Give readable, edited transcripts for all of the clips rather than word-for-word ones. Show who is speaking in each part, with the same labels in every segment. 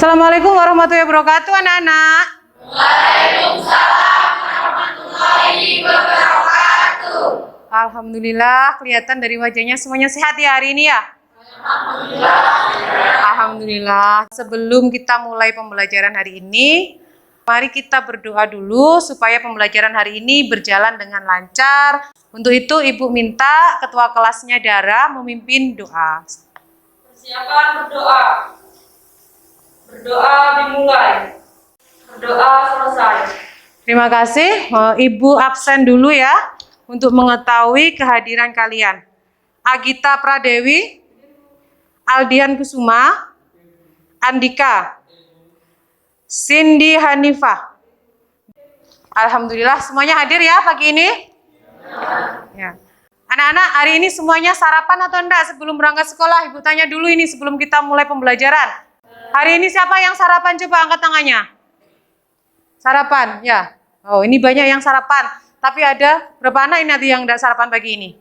Speaker 1: Assalamualaikum warahmatullahi wabarakatuh, anak-anak.
Speaker 2: Waalaikumsalam warahmatullahi wabarakatuh.
Speaker 1: Alhamdulillah, kelihatan dari wajahnya semuanya sehat ya hari ini ya?
Speaker 2: Alhamdulillah.
Speaker 1: Alhamdulillah. Sebelum kita mulai pembelajaran hari ini, mari kita berdoa dulu supaya pembelajaran hari ini berjalan dengan lancar. Untuk itu, Ibu minta ketua kelasnya Dara memimpin doa.
Speaker 2: Persiapan berdoa. Berdoa dimulai. Berdoa selesai.
Speaker 1: Terima kasih. Ibu absen dulu ya untuk mengetahui kehadiran kalian. Agita Pradewi, Aldian Kusuma, Andika, Cindy Hanifah. Alhamdulillah semuanya hadir ya pagi ini? Ya. Anak-anak, hari ini semuanya sarapan atau enggak sebelum berangkat sekolah? Ibu tanya dulu ini sebelum kita mulai pembelajaran. Hari ini siapa yang sarapan? Coba angkat tangannya. Sarapan, ya. Oh, ini banyak yang sarapan. Tapi ada berapa anak ini nanti yang enggak sarapan pagi ini?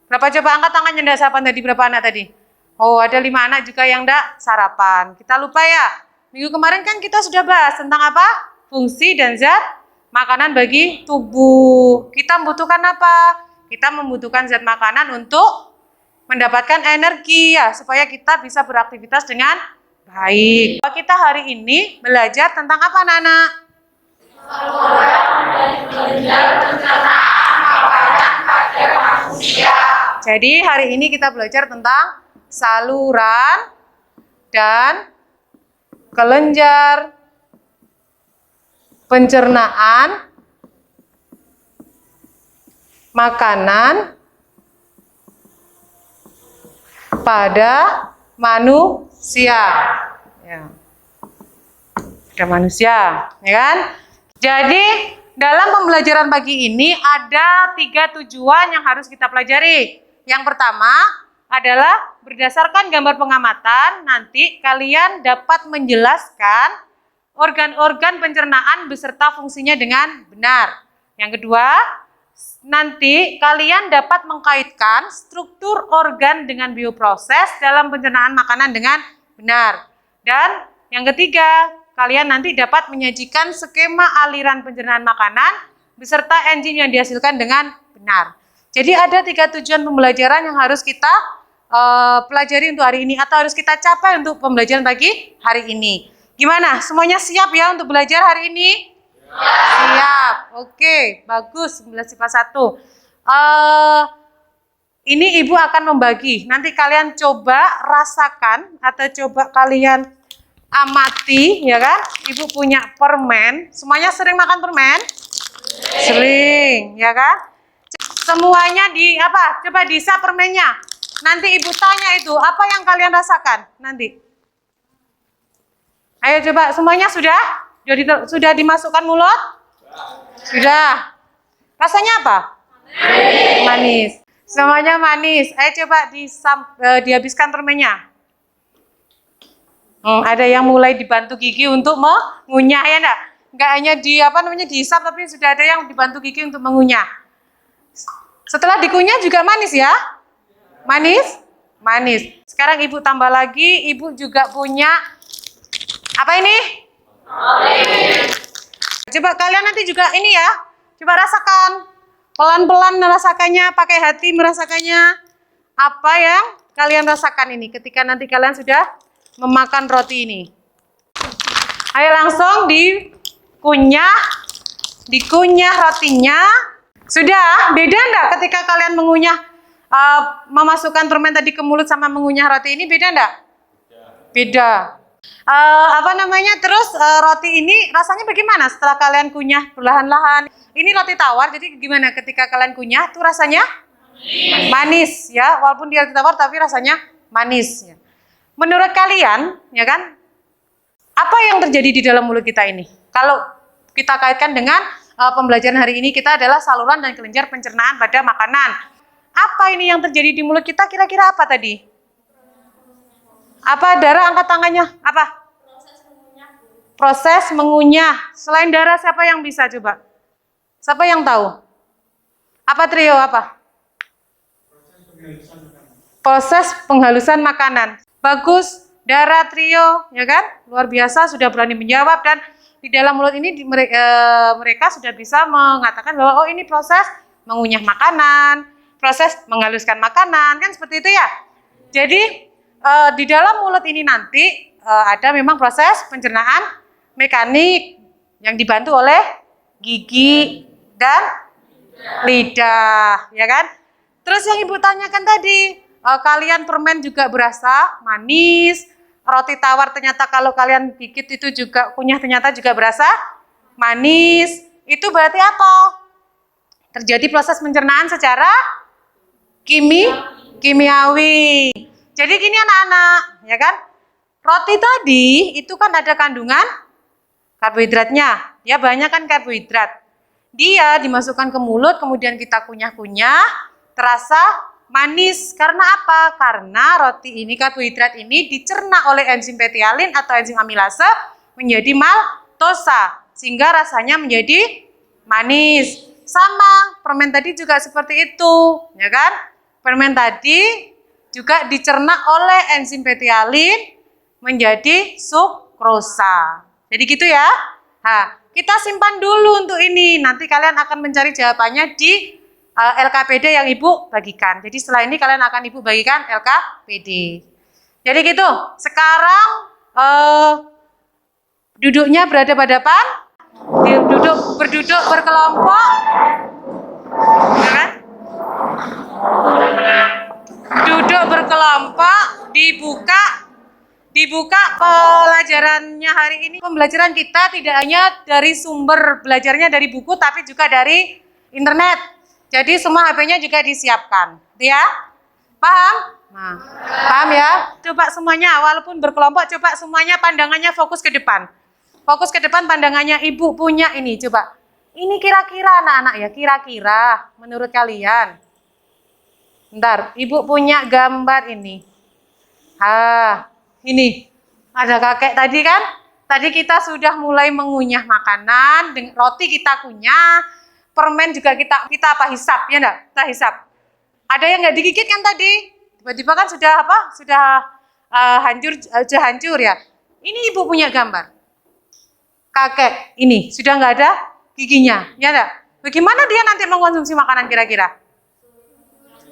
Speaker 1: Berapa coba angkat tangannya enggak sarapan tadi? Berapa anak tadi? Oh, ada 5 anak juga yang enggak sarapan. Kita lupa ya. Minggu kemarin kan kita sudah bahas tentang apa? Fungsi dan zat makanan bagi tubuh. Kita membutuhkan apa? Kita membutuhkan zat makanan untuk mendapatkan energi ya, supaya kita bisa beraktivitas dengan baik. Kita hari ini belajar tentang apa, anak-anak? Jadi hari ini kita belajar tentang saluran dan kelenjar pencernaan makanan pada manusia. Ya. Pada manusia, ya kan? Jadi dalam pembelajaran pagi ini ada 3 tujuan yang harus kita pelajari. Yang pertama adalah berdasarkan gambar pengamatan, nanti kalian dapat menjelaskan organ-organ pencernaan beserta fungsinya dengan benar. Yang kedua, nanti kalian dapat mengkaitkan struktur organ dengan bioproses dalam pencernaan makanan dengan benar. Dan yang ketiga, kalian nanti dapat menyajikan skema aliran pencernaan makanan beserta enzim yang dihasilkan dengan benar. Jadi ada 3 tujuan pembelajaran yang harus kita pelajari untuk hari ini atau harus kita capai untuk pembelajaran pagi hari ini. Gimana? Semuanya siap ya untuk belajar hari ini? Siap. Oke, bagus. 11 IPA 1. Ini Ibu akan membagi. Nanti kalian coba rasakan atau coba kalian amati, ya kan? Ibu punya permen. Semuanya sering makan permen? Sering, ya kan? Semuanya di apa? Coba diisap permennya. Nanti Ibu tanya itu, apa yang kalian rasakan? Nanti. Ayo coba, semuanya sudah dimasukkan mulut? Sudah. Rasanya apa? Manis. Semuanya manis. Ayo coba dihabiskan permennya. Ada yang mulai dibantu gigi untuk mengunyah ya enggak? Enggak hanya dihisap tapi sudah ada yang dibantu gigi untuk mengunyah. Setelah dikunyah juga manis ya? Manis? Manis. Sekarang Ibu tambah lagi, Ibu juga punya apa ini? Coba kalian nanti juga ini ya, coba rasakan. Pelan-pelan merasakannya, pakai hati merasakannya. Apa yang kalian rasakan ini ketika nanti kalian sudah memakan roti ini. Ayo langsung dikunyah rotinya. Sudah, beda enggak ketika kalian mengunyah, memasukkan permen tadi ke mulut sama mengunyah roti ini, beda enggak? Beda. Terus roti ini rasanya bagaimana setelah kalian kunyah perlahan-lahan? Ini roti tawar, jadi gimana ketika kalian kunyah tuh rasanya? Manis ya, walaupun dia roti tawar tapi rasanya manis ya. Menurut kalian, ya kan? Apa yang terjadi di dalam mulut kita ini? Kalau kita kaitkan dengan pembelajaran hari ini, kita adalah saluran dan kelenjar pencernaan pada makanan. Apa ini yang terjadi di mulut kita? Kira-kira apa tadi? Apa? Dara angkat tangannya. Apa? Proses mengunyah. Selain Dara, siapa yang bisa coba? Siapa yang tahu? Apa trio? Apa? Proses penghalusan makanan. Bagus. Dara Trio, ya kan? Luar biasa, sudah berani menjawab dan di dalam mulut ini mereka sudah bisa mengatakan bahwa oh ini proses mengunyah makanan, proses menghaluskan makanan, kan seperti itu ya. Jadi di dalam mulut ini nanti ada memang proses pencernaan mekanik yang dibantu oleh gigi dan lidah, ya kan? Terus yang Ibu tanyakan tadi, kalian permen juga berasa manis, roti tawar ternyata kalau kalian gigit itu juga kunyah ternyata juga berasa manis. Itu berarti apa? Terjadi proses pencernaan secara kimiawi. Jadi gini anak-anak, ya kan? Roti tadi itu kan ada kandungan karbohidratnya. Ya banyak kan karbohidrat. Dia dimasukkan ke mulut, kemudian kita kunyah-kunyah, terasa manis. Karena apa? Karena roti ini, karbohidrat ini dicerna oleh enzim petialin atau enzim amilase menjadi maltosa. Sehingga rasanya menjadi manis. Sama, permen tadi juga seperti itu. Ya kan? Permen tadi juga dicerna oleh enzim petialin menjadi sukrosa. Jadi gitu ya. Nah, kita simpan dulu untuk ini. Nanti kalian akan mencari jawabannya di LKPD yang Ibu bagikan. Jadi setelah ini kalian akan Ibu bagikan LKPD. Jadi gitu. Sekarang duduknya berhadapan-hadapan. Berduduk berkelompok. Ya kan? Duduk berkelompok, dibuka pelajarannya hari ini. Pembelajaran kita tidak hanya dari sumber belajarnya dari buku, tapi juga dari internet. Jadi semua HP-nya juga disiapkan, ya? Paham? Nah, paham ya? Coba semuanya, walaupun berkelompok, coba semuanya pandangannya fokus ke depan. Fokus ke depan pandangannya. Ibu punya ini, coba. Ini kira-kira anak-anak ya, kira-kira menurut kalian. Bentar, Ibu punya gambar ini. Ini ada kakek tadi kan? Tadi kita sudah mulai mengunyah makanan, roti kita kunyah, permen juga kita apa hisap ya enggak? Kita hisap. Ada yang nggak digigit kan tadi? Tiba-tiba kan sudah apa? Sudah hancur ya. Ini Ibu punya gambar. Kakek ini sudah nggak ada giginya, ya enggak? Bagaimana dia nanti mengkonsumsi makanan kira-kira?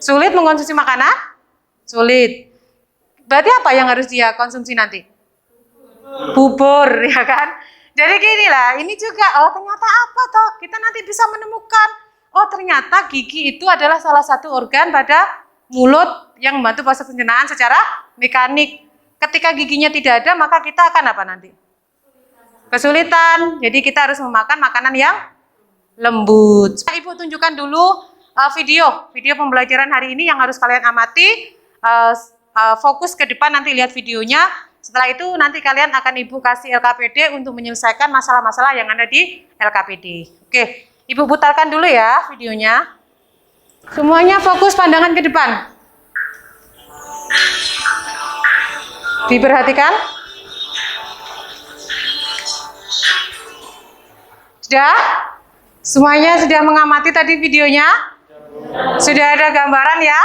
Speaker 1: Sulit mengkonsumsi makanan? Sulit. Berarti apa yang harus dia konsumsi nanti? Bubur, ya kan? Jadi gini lah, ini juga, oh ternyata apa toh? Kita nanti bisa menemukan, oh ternyata gigi itu adalah salah satu organ pada mulut yang membantu proses pencernaan secara mekanik. Ketika giginya tidak ada, maka kita akan apa nanti? Kesulitan. Jadi kita harus memakan makanan yang lembut. Ibu tunjukkan dulu video pembelajaran hari ini yang harus kalian amati, fokus ke depan nanti lihat videonya. Setelah itu nanti kalian akan Ibu kasih LKPD untuk menyelesaikan masalah-masalah yang ada di LKPD. Oke, Ibu putarkan dulu ya videonya. Semuanya fokus pandangan ke depan. Diperhatikan. Sudah? Semuanya sudah mengamati tadi videonya? Sudah ada gambaran ya?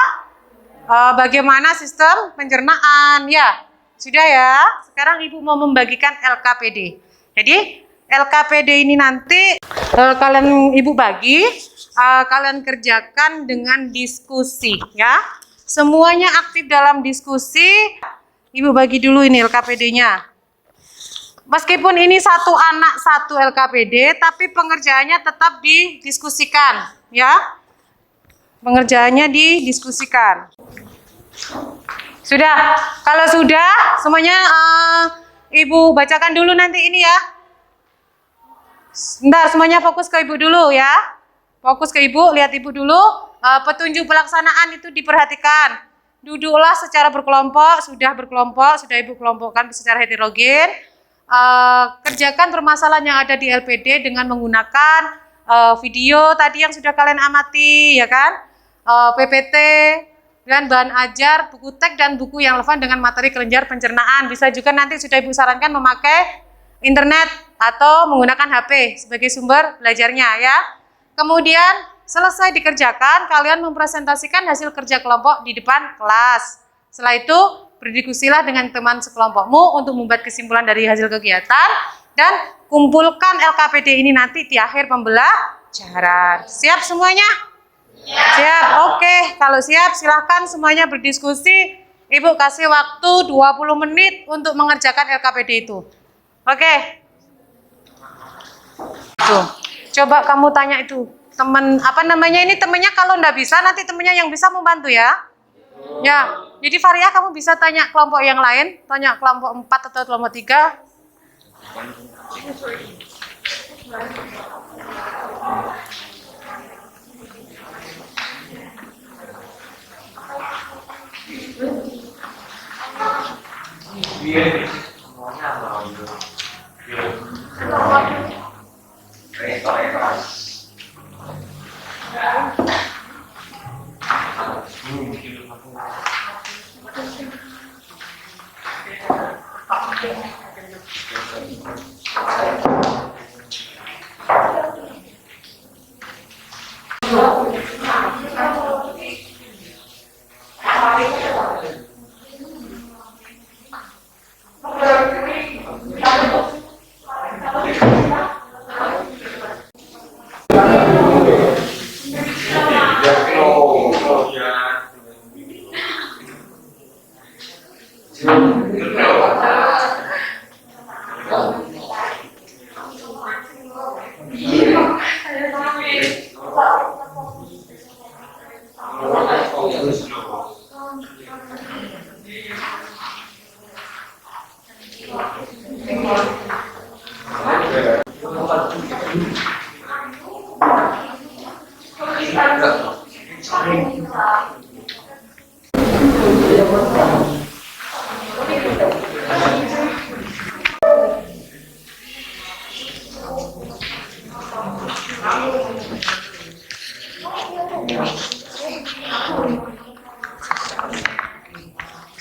Speaker 1: Bagaimana sistem pencernaan ya? Sudah ya? Sekarang Ibu mau membagikan LKPD. Jadi LKPD ini nanti kalian Ibu bagi, kalian kerjakan dengan diskusi ya. Semuanya aktif dalam diskusi. Ibu bagi dulu ini LKPD-nya. Meskipun ini satu anak satu LKPD, tapi pengerjaannya tetap didiskusikan ya. Pengerjaannya didiskusikan. Sudah? Kalau sudah, semuanya Ibu bacakan dulu nanti ini ya. Bentar, semuanya fokus ke Ibu dulu ya. Fokus ke Ibu, lihat Ibu dulu. Petunjuk pelaksanaan itu diperhatikan. Duduklah secara berkelompok, sudah Ibu kelompokkan secara heterogen. Kerjakan permasalahan yang ada di LPD dengan menggunakan video tadi yang sudah kalian amati, ya kan? PPT dan bahan ajar, buku teks dan buku yang relevan dengan materi kelenjar pencernaan. Bisa juga nanti sudah Ibu sarankan memakai internet atau menggunakan HP sebagai sumber belajarnya ya. Kemudian selesai dikerjakan, kalian mempresentasikan hasil kerja kelompok di depan kelas. Setelah itu berdiskusilah dengan teman sekelompokmu untuk membuat kesimpulan dari hasil kegiatan dan kumpulkan LKPD ini nanti di akhir pembelajaran. Siap semuanya? Siap. Oke, kalau siap silahkan semuanya berdiskusi. Ibu kasih waktu 20 menit untuk mengerjakan LKPD itu. Oke. Tuh, coba kamu tanya itu. Teman, apa namanya ini temennya, kalau ndak bisa nanti temennya yang bisa membantu ya. Ya, jadi Faria kamu bisa tanya kelompok yang lain, tanya kelompok 4 atau kelompok 3.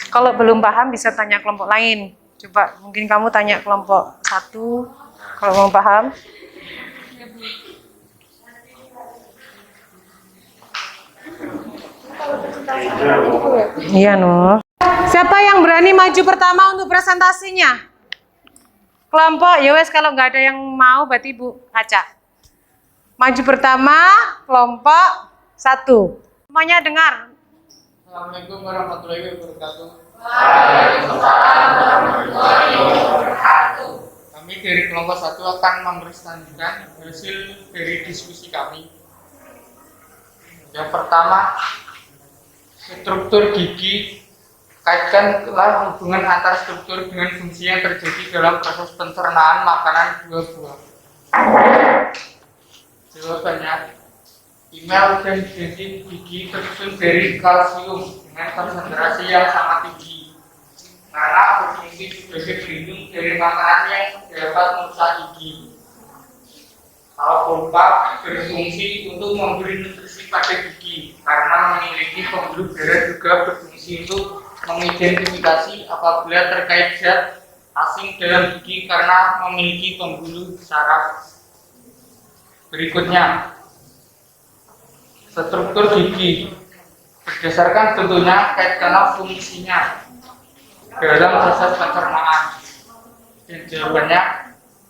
Speaker 1: Kalau belum paham bisa tanya kelompok lain. Coba mungkin kamu tanya kelompok 1 kalau mau paham. Iya, Nur. Siapa yang berani maju pertama untuk presentasinya? Kelompok, ya wes, kalau nggak ada yang mau berarti Bu Aca. Maju pertama, kelompok 1. Semuanya dengar.
Speaker 3: Assalamualaikum warahmatullahi wabarakatuh.
Speaker 2: Waalaikumsalam warahmatullahi wabarakatuh.
Speaker 3: Kami dari kelompok 1 akan mempresentasikan hasil dari diskusi kami. Yang pertama, struktur gigi. Kaitkanlah hubungan antara struktur dengan fungsi yang terjadi dalam proses pencernaan makanan buah-buah. Jawabannya, email dan density gigi tersusun dari kalsium dengan konsentrasi yang sangat tinggi karena berfungsi sebagai pelindung dari makanan yang dapat merusak gigi. Alfalfa berfungsi untuk memberi nutrisi pada gigi karena memiliki pembuluh darah, juga berfungsi untuk mengidentifikasi apabila terkait zat asing dalam gigi karena memiliki pembuluh saraf. Berikutnya, struktur gigi berdasarkan bentuknya, kaitkanlah fungsinya dalam proses pencernaan. Dan jawabannya,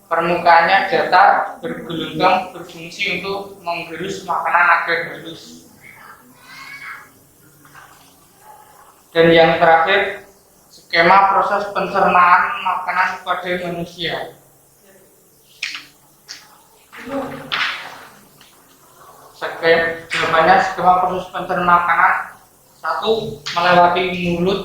Speaker 3: permukaannya datar, bergelombang, berfungsi untuk menggerus makanan agar halus. Dan yang terakhir, skema proses pencernaan makanan pada manusia. Jawabannya, skema proses pencernaan makanan 1. Melewati mulut.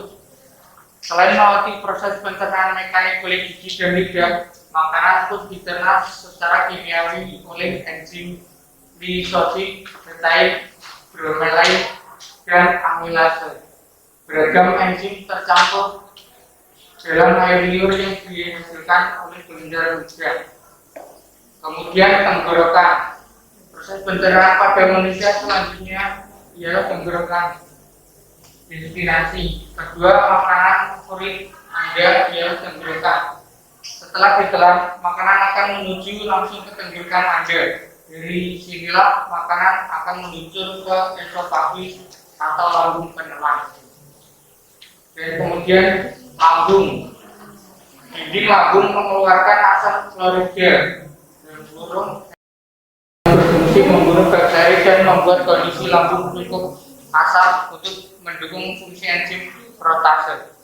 Speaker 3: Selain melewati proses pencernaan mekanik oleh gigi dan lidah, makanan pun dicerna secara kimiawi oleh enzim lisozik, betaid, bromelain, dan amilase. Beragam enzim tercampur dalam air liur yang dihasilkan oleh kelenjar ludah. Kemudian tenggorokan. Proses pencernaan pada manusia selanjutnya ialah tenggorokan. Destinasi kedua makanan favorit Anda ialah tenggorokan. Setelah ditelan, makanan akan menuju langsung ke tenggorokan Anda. Dari sinilah makanan akan meluncur ke esophagus atau lambung penelan. Dan kemudian lambung. Dinding lambung mengeluarkan asam klorida dan burung berfungsi membunuh bakteri dan membuat kondisi lambung cukup asam untuk mendukung fungsi enzim protase.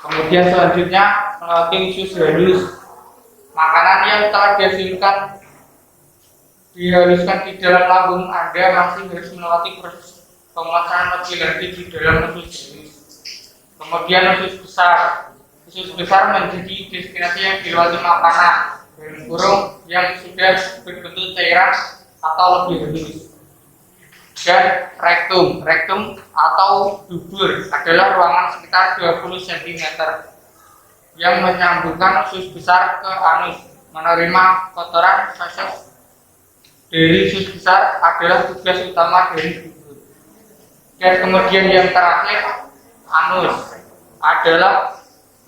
Speaker 3: Kemudian selanjutnya melewati usus halus. Makanan yang telah dihaluskan di dalam lambung Anda masih harus melewati proses pemasangan lebih lanjut di dalam usus halus. Kemudian usus besar. Usus besar menjadi destinasi yang dilewati makanan dan burung yang sudah berbentuk cairan atau lebih halus. Dan rektum. Rektum atau dubur adalah ruangan sekitar 20 cm yang menyambungkan usus besar ke anus. Menerima kotoran feses dari usus besar adalah tugas utama dari dubur. Dan kemudian yang terakhir, anus adalah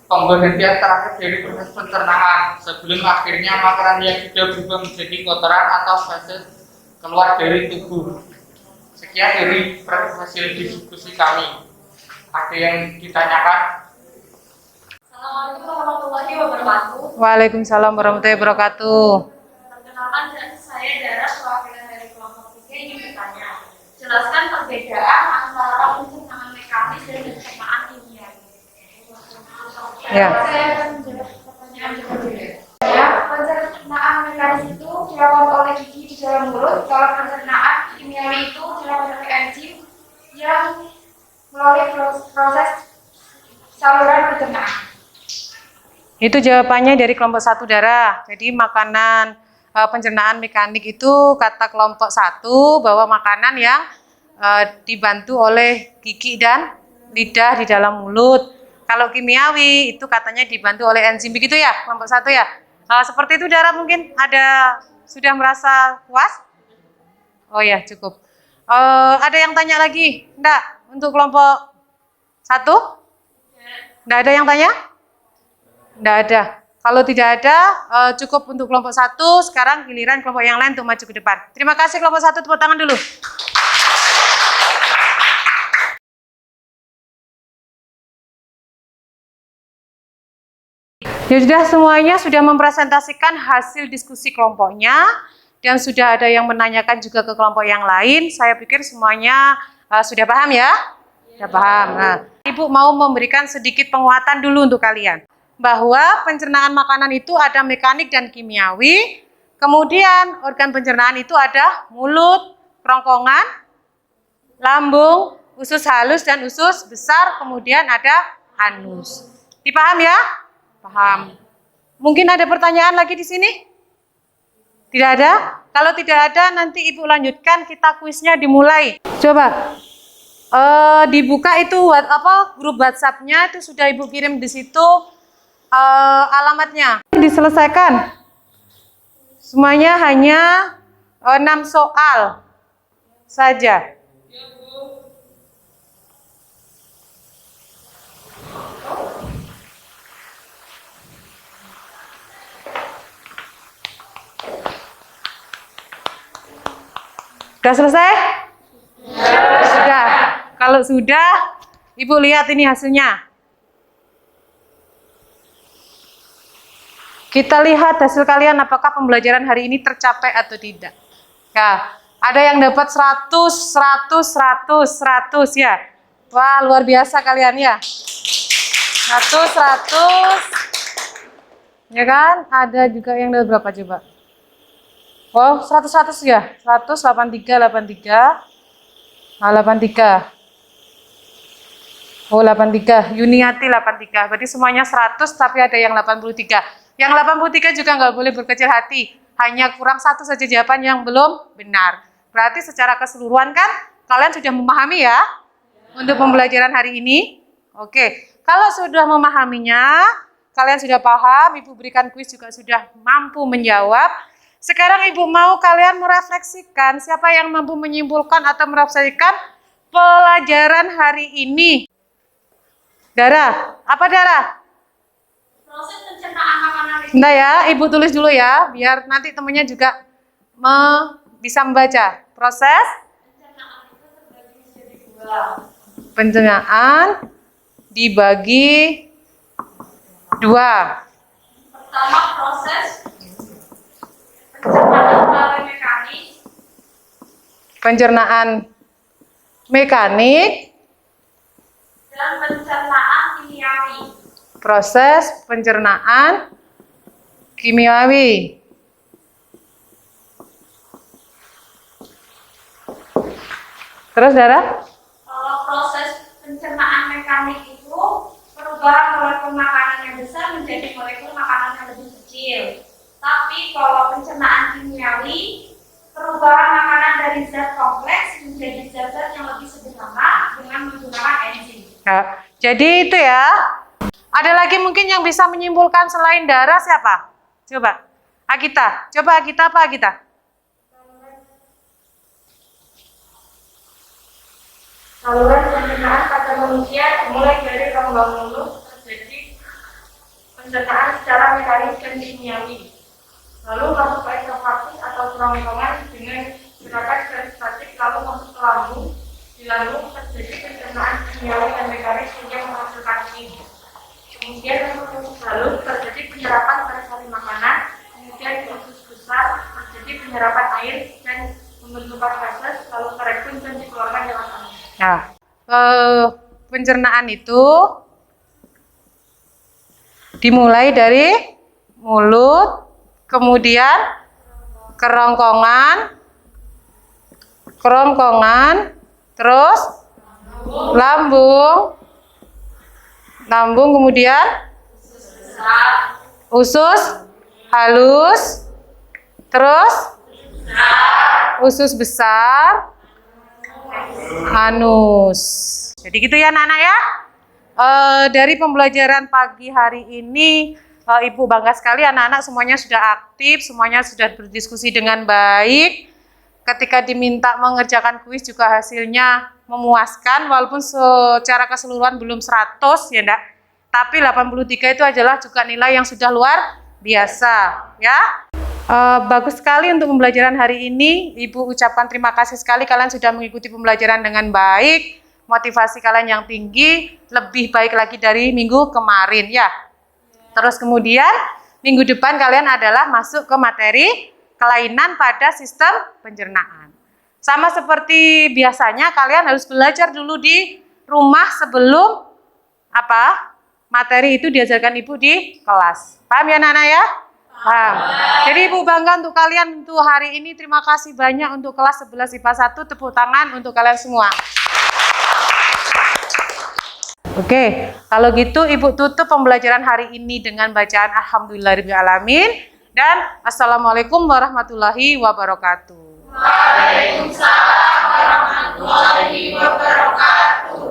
Speaker 3: pemberhentian terakhir dari proses pencernaan sebelum akhirnya makanan yang sudah berubah menjadi kotoran atau feses keluar dari tubuh. Sekian dari hasil diskusi kami. Ada yang ditanyakan?
Speaker 2: Assalamualaikum warahmatullahi wabarakatuh.
Speaker 1: Waalaikumsalam warahmatullahi wabarakatuh.
Speaker 2: Perkenalkan, saya Dara, perwakilan dari kelompok 3 ingin bertanya. Jelaskan perbedaan antara pencernaan mekanis dan pencernaan kimia.
Speaker 1: Ya.
Speaker 2: Saya akan menjawab pertanyaan berbeda. Ya, pencernaan mekanis itu dilakukan oleh gigi di dalam mulut, kalau pencernaan kimiawi itu dilakukan oleh enzim yang melalui proses saluran pencernaan.
Speaker 1: Itu jawabannya dari kelompok 1 Dara. Jadi makanan pencernaan mekanik itu kata kelompok 1 bahwa makanan yang dibantu oleh gigi dan lidah di dalam mulut. Kalau kimiawi itu katanya dibantu oleh enzim, begitu ya kelompok 1 ya. Seperti itu Dara, mungkin sudah merasa puas? Oh ya, cukup. Ada yang tanya lagi? Enggak? Untuk kelompok 1? Enggak ada yang tanya? Enggak ada. Kalau tidak ada, cukup untuk kelompok 1. Sekarang giliran kelompok yang lain untuk maju ke depan. Terima kasih kelompok 1, tepuk tangan dulu. Ya sudah, semuanya sudah mempresentasikan hasil diskusi kelompoknya dan sudah ada yang menanyakan juga ke kelompok yang lain. Saya pikir semuanya sudah paham ya? Sudah paham. Nah, Ibu mau memberikan sedikit penguatan dulu untuk kalian. Bahwa pencernaan makanan itu ada mekanik dan kimiawi. Kemudian organ pencernaan itu ada mulut, kerongkongan, lambung, usus halus dan usus besar. Kemudian ada anus. Dipaham ya? Paham. Mungkin ada pertanyaan lagi di sini? Tidak ada? Kalau tidak ada, nanti Ibu lanjutkan, kita kuisnya dimulai. Coba dibuka itu grup WhatsApp-nya itu sudah Ibu kirim di situ alamatnya. Diselesaikan. Semuanya hanya 6 soal saja. Sudah selesai? Sudah. Kalau sudah, Ibu lihat ini hasilnya. Kita lihat hasil kalian apakah pembelajaran hari ini tercapai atau tidak. Ya, ada yang dapat 100 ya. Wah, luar biasa kalian ya. 100. Ya kan? Ada juga yang dapat berapa coba? Oh, 100 ya. 183. Nah, 83. Oh, 83. Yuniati 83. Berarti semuanya 100 tapi ada yang 83. Yang 83 juga nggak boleh berkecil hati. Hanya kurang 1 saja jawaban yang belum benar. Berarti secara keseluruhan kan kalian sudah memahami ya untuk pembelajaran hari ini. Oke, kalau sudah memahaminya, kalian sudah paham, Ibu berikan kuis juga sudah mampu menjawab. Sekarang Ibu mau kalian merefleksikan siapa yang mampu menyimpulkan atau merefleksikan pelajaran hari ini. Dara, apa Dara?
Speaker 2: Proses pencernaan makanan itu.
Speaker 1: Nah ya, Ibu tulis dulu ya, biar nanti temennya juga bisa membaca. Proses
Speaker 2: Pencernaan itu terbagi menjadi 2.
Speaker 1: Pencernaan dibagi 2.
Speaker 2: Pertama, proses pencernaan melalui mekanik.
Speaker 1: Pencernaan mekanik,
Speaker 2: Dan pencernaan kimiawi.
Speaker 1: proses pencernaan kimiawi. Terus, Dara?
Speaker 2: Kalau proses pencernaan mekanik itu perubahan molekul makanan yang besar menjadi molekul makanan yang lebih kecil. Tapi kalau pencernaan kimiawi, perubahan makanan dari zat kompleks menjadi zat-zat yang lebih sederhana dengan menggunakan enzim.
Speaker 1: Ya, jadi itu ya. Ada lagi mungkin yang bisa menyimpulkan selain Dara siapa? Coba. Agita. Coba Agita apa Agita?
Speaker 2: Saluran pencernaan pada manusia dimulai dari rongga mulut terjadi pencernaan secara mekanis dan kimiawi. Lalu masuk ke esofagus atau kerongkongan dengan gerakan peristatik, lalu masuk ke lambung. Di lambung terjadi pencernaan kimiawi dan mekanis yang menghasilkan kim. Kemudian lalu terjadi penyerapan pada sari makanan. Kemudian di usus besar terjadi penyerapan air dan pembentukan feses, lalu kerekun dan dikeluarkan lewat angin.
Speaker 1: Nah, pencernaan itu dimulai dari mulut, kemudian kerongkongan, terus lambung, kemudian usus halus, terus usus besar, anus. Jadi gitu ya anak-anak ya. Dari pembelajaran pagi hari ini, Ibu bangga sekali anak-anak semuanya sudah aktif, semuanya sudah berdiskusi dengan baik. Ketika diminta mengerjakan kuis juga hasilnya memuaskan, walaupun secara keseluruhan belum 100 ya enggak. Tapi 83 itu adalah juga nilai yang sudah luar biasa ya. Bagus sekali untuk pembelajaran hari ini. Ibu ucapkan terima kasih sekali kalian sudah mengikuti pembelajaran dengan baik. Motivasi kalian yang tinggi, lebih baik lagi dari minggu kemarin ya. Terus kemudian minggu depan kalian adalah masuk ke materi kelainan pada sistem pencernaan. Sama seperti biasanya kalian harus belajar dulu di rumah sebelum materi itu diajarkan Ibu di kelas. Paham ya anak-anak ya? Paham. Jadi Ibu bangga untuk kalian untuk hari ini. Terima kasih banyak untuk kelas 11 IPA 1. Tepuk tangan untuk kalian semua. Oke, kalau gitu Ibu tutup pembelajaran hari ini dengan bacaan Alhamdulillahirrahmanirrahim dan Assalamualaikum warahmatullahi wabarakatuh.
Speaker 2: Waalaikumsalam warahmatullahi wabarakatuh.